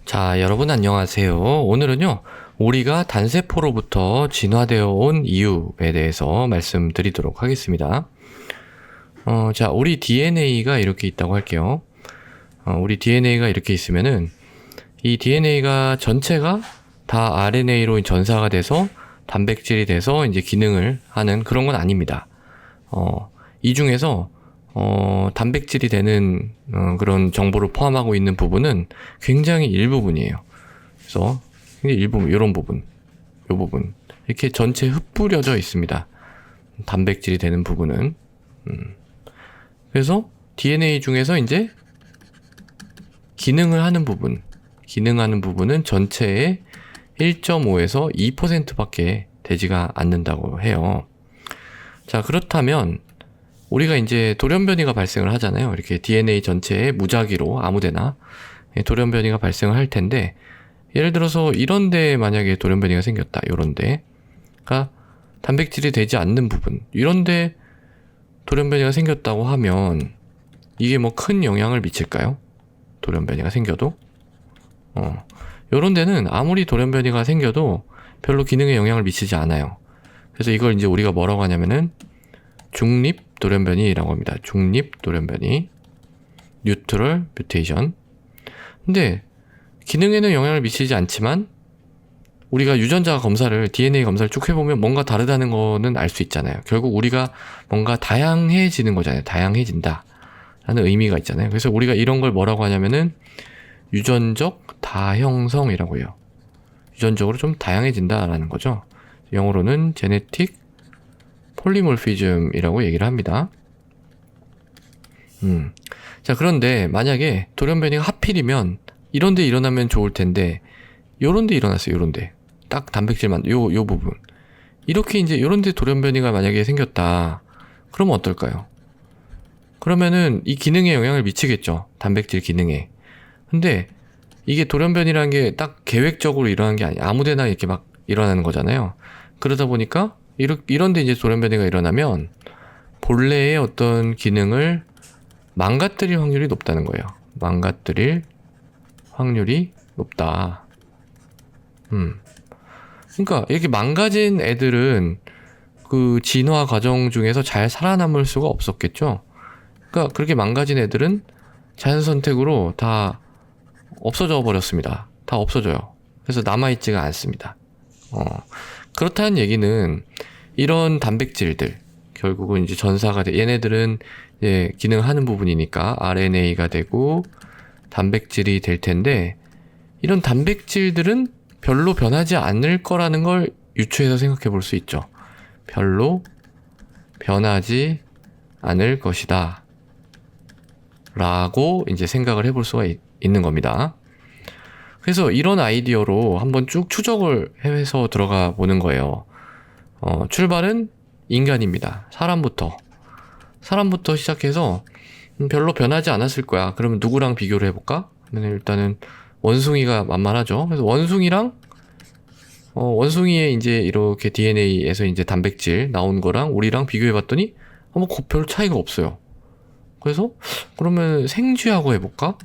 자, 여러분 안녕하세요. 오늘은요, 우리가 단세포로부터 진화되어 온 이유에 대해서 말씀드리도록 하겠습니다. 자, 우리 DNA가 이렇게 있다고 할게요. 우리 DNA가 이렇게 있으면은, 이 DNA가 전체가 다 RNA로 전사가 돼서 단백질이 돼서 이제 기능을 하는 그런 건 아닙니다. 이 중에서 단백질이 되는 그런 정보를 포함하고 있는 부분은 굉장히 일부분이에요. 그래서 굉장히 일부분, 이런 부분, 이 부분 이렇게 전체 흩뿌려져 있습니다. 단백질이 되는 부분은. 그래서 DNA 중에서 이제 기능을 하는 부분은 전체의 1.5에서 2%밖에 되지가 않는다고 해요. 자, 그렇다면 우리가 이제 돌연변이가 발생을 하잖아요. 이렇게 DNA 전체에 무작위로 아무데나 돌연변이가 발생을 할 텐데, 예를 들어서 이런데 만약에 돌연변이가 생겼다. 요런데가 단백질이 되지 않는 부분, 이런데 돌연변이가 생겼다고 하면 이게 뭐 큰 영향을 미칠까요? 돌연변이가 생겨도? 요런 데는 아무리 돌연변이가 생겨도 별로 기능에 영향을 미치지 않아요. 그래서 이걸 이제 우리가 뭐라고 하냐면은 중립 돌연변이라고 합니다. 중립 돌연변이, 뉴트럴 뮤테이션. 근데 기능에는 영향을 미치지 않지만 우리가 유전자 검사를, DNA 검사를 쭉 해보면 뭔가 다르다는 거는 알 수 있잖아요. 결국 우리가 뭔가 다양해지는 거잖아요. 다양해진다 라는 의미가 있잖아요. 그래서 우리가 이런 걸 뭐라고 하냐면은 유전적 다형성이라고 해요. 유전적으로 좀 다양해진다 라는 거죠. 영어로는 제네틱 폴리몰피즘이라고 얘기를 합니다. 자, 그런데 만약에 돌연변이가 하필이면 이런데 일어나면 좋을 텐데 요런데 일어났어요. 요런데 딱 단백질만 요 부분, 이렇게 이제 요런데 돌연변이가 만약에 생겼다. 그러면 어떨까요? 그러면은 이 기능에 영향을 미치겠죠. 단백질 기능에. 근데 이게 돌연변이라는 게 딱 계획적으로 일어나는 게 아니에요. 아무데나 이렇게 막 일어나는 거잖아요. 그러다 보니까 이런데 이제 돌연변이가 일어나면 본래의 어떤 기능을 망가뜨릴 확률이 높다는 거예요. 망가뜨릴 확률이 높다. 그러니까 이렇게 망가진 애들은 그 진화 과정 중에서 잘 살아남을 수가 없었겠죠. 그러니까 그렇게 망가진 애들은 자연 선택으로 다 없어져 버렸습니다. 다 없어져요. 그래서 남아있지가 않습니다. 그렇다는 얘기는 이런 단백질들, 결국은 이제 전사가 얘네들은 이제 기능하는 부분이니까 RNA가 되고 단백질이 될 텐데, 이런 단백질들은 별로 변하지 않을 거라는 걸 유추해서 생각해 볼 수 있죠. 별로 변하지 않을 것이다 라고 이제 생각을 해볼 수가 있는 겁니다. 그래서 이런 아이디어로 한번 쭉 추적을 해서 들어가 보는 거예요. 출발은 인간입니다. 사람부터 시작해서 별로 변하지 않았을 거야. 그러면 누구랑 비교를 해볼까? 일단은 원숭이가 만만하죠. 그래서 원숭이의 이제 이렇게 DNA에서 이제 단백질 나온 거랑 우리랑 비교해봤더니 뭐 별 차이가 없어요. 그래서 그러면 생쥐하고 해볼까?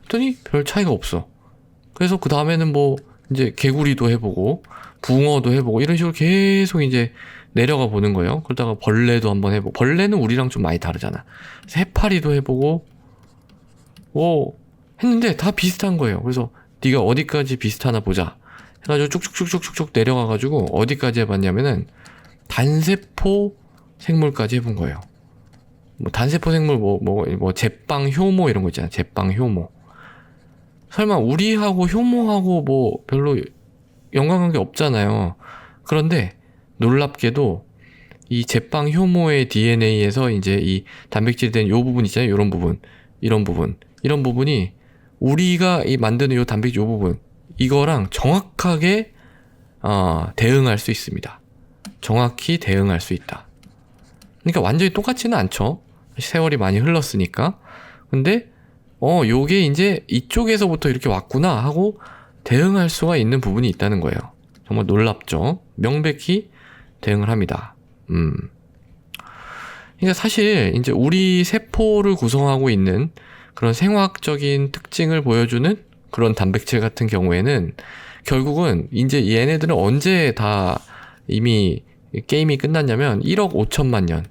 했더니 별 차이가 없어. 그래서 그 다음에는 뭐 이제 개구리도 해보고 붕어도 해보고 이런 식으로 계속 이제 내려가 보는 거예요. 그러다가 벌레도 한번 해보고, 벌레는 우리랑 좀 많이 다르잖아. 그래서 해파리도 해보고 했는데 다 비슷한 거예요. 그래서 네가 어디까지 비슷하나 보자 해가지고 쭉쭉쭉쭉쭉 내려가가지고 어디까지 해봤냐면은 단세포 생물까지 해본 거예요. 뭐 단세포 생물 뭐 제빵 효모 이런 거 있잖아. 제빵 효모. 설마 우리하고 효모하고 뭐 별로 연관관계 없잖아요. 그런데 놀랍게도 이 제빵 효모의 DNA에서 이제 이 단백질이 된 요 부분 있잖아요. 이런 부분이 우리가 이 만드는 요 단백질 요 부분, 이거랑 정확하게 대응할 수 있습니다. 정확히 대응할 수 있다. 그러니까 완전히 똑같지는 않죠. 세월이 많이 흘렀으니까. 근데 요게 이제 이쪽에서부터 이렇게 왔구나 하고 대응할 수가 있는 부분이 있다는 거예요. 정말 놀랍죠. 명백히 대응을 합니다. 그러니까 사실 이제 우리 세포를 구성하고 있는 그런 생화학적인 특징을 보여주는 그런 단백질 같은 경우에는 결국은 이제 얘네들은 언제 다 이미 게임이 끝났냐면 1억 5천만 년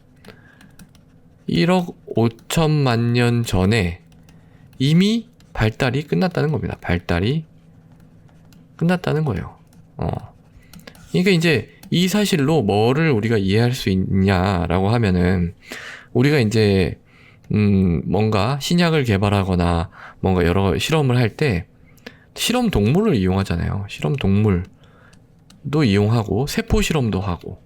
1억 5천만 년 전에 이미 발달이 끝났다는 겁니다. 발달이 끝났다는 거예요. 그러니까 이제 이 사실로 뭐를 우리가 이해할 수 있냐라고 하면은 우리가 이제 뭔가 신약을 개발하거나 뭔가 여러 실험을 할 때 실험 동물을 이용하잖아요. 실험 동물도 이용하고 세포 실험도 하고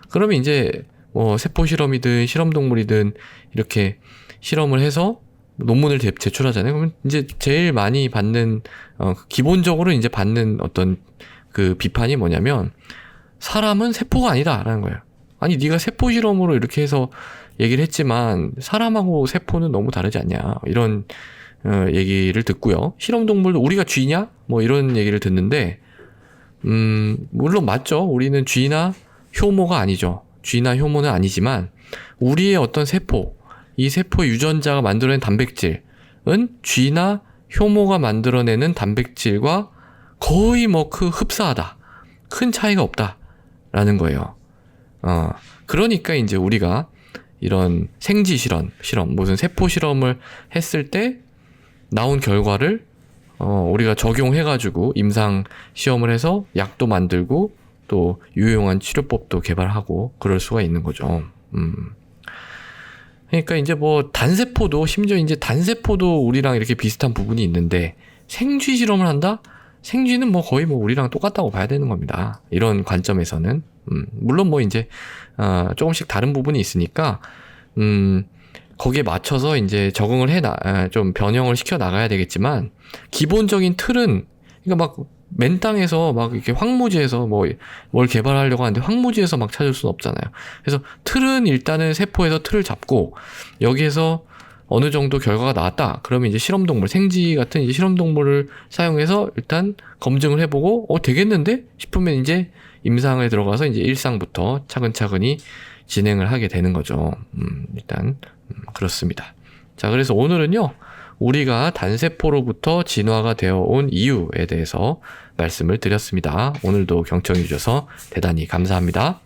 그러면 이제 뭐 세포 실험이든 실험 동물이든 이렇게 실험을 해서 논문을 제출하잖아요. 그러면 이제 제일 많이 받는 기본적으로 이제 받는 어떤 그 비판이 뭐냐면 사람은 세포가 아니다라는 거예요. 아니 네가 세포 실험으로 이렇게 해서 얘기를 했지만 사람하고 세포는 너무 다르지 않냐 이런 얘기를 듣고요. 실험 동물도 우리가 쥐냐 뭐 이런 얘기를 듣는데 물론 맞죠. 우리는 쥐나 효모가 아니죠. 쥐나 효모는 아니지만 우리의 어떤 세포 이 세포 유전자가 만들어낸 단백질은 쥐나 효모가 만들어내는 단백질과 거의 뭐 흡사하다. 큰 차이가 없다라는 거예요. 그러니까 이제 우리가 이런 생지 실험, 무슨 세포 실험을 했을 때 나온 결과를 우리가 적용해가지고 임상 시험을 해서 약도 만들고 또 유용한 치료법도 개발하고 그럴 수가 있는 거죠. 그러니까 이제 뭐 단세포도 심지어 이제 단세포도 우리랑 이렇게 비슷한 부분이 있는데 생쥐 실험을 한다? 생쥐는 뭐 거의 뭐 우리랑 똑같다고 봐야 되는 겁니다. 이런 관점에서는 물론 뭐 이제 조금씩 다른 부분이 있으니까 거기에 맞춰서 이제 적응을 좀 변형을 시켜 나가야 되겠지만 기본적인 틀은 그러니까 막 맨 땅에서 막 이렇게 황무지에서 뭘 개발하려고 하는데 황무지에서 막 찾을 수는 없잖아요. 그래서 틀은 일단은 세포에서 틀을 잡고 여기에서 어느 정도 결과가 나왔다. 그러면 이제 실험동물, 생쥐 같은 이제 실험동물을 사용해서 일단 검증을 해보고 되겠는데 싶으면 이제 임상에 들어가서 이제 일상부터 차근차근히 진행을 하게 되는 거죠. 일단 그렇습니다. 자, 그래서 오늘은요. 우리가 단세포로부터 진화가 되어 온 이유에 대해서 말씀을 드렸습니다. 오늘도 경청해 주셔서 대단히 감사합니다.